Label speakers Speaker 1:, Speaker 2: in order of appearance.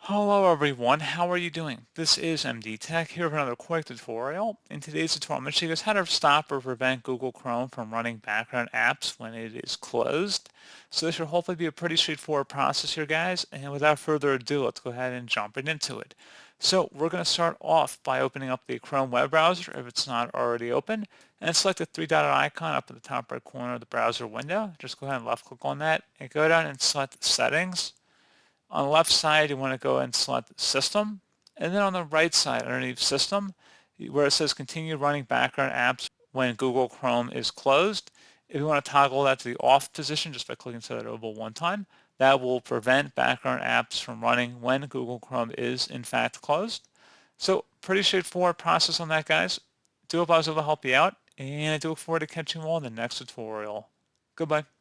Speaker 1: Hello everyone, how are you doing? This is MD Tech here with another quick tutorial. In today's tutorial, I'm going to show you guys how to stop or prevent Google Chrome from running background apps when it is closed. So this should hopefully be a pretty straightforward process here, guys. And without further ado, let's go ahead and jump right into it. So we're going to start off by opening up the Chrome web browser if it's not already open, and select the three-dotted icon up at the top right corner of the browser window. Just go ahead and left click on that and go down and select Settings. On the left side, you want to go and select System. And then on the right side, underneath System, where it says Continue running background apps when Google Chrome is closed, if you want to toggle that to the off position just by clicking to that oval one time, that will prevent background apps from running when Google Chrome is in fact closed. So pretty straightforward process on that, guys. Do hope I was able to help you out, and I do look forward to catching you all in the next tutorial. Goodbye.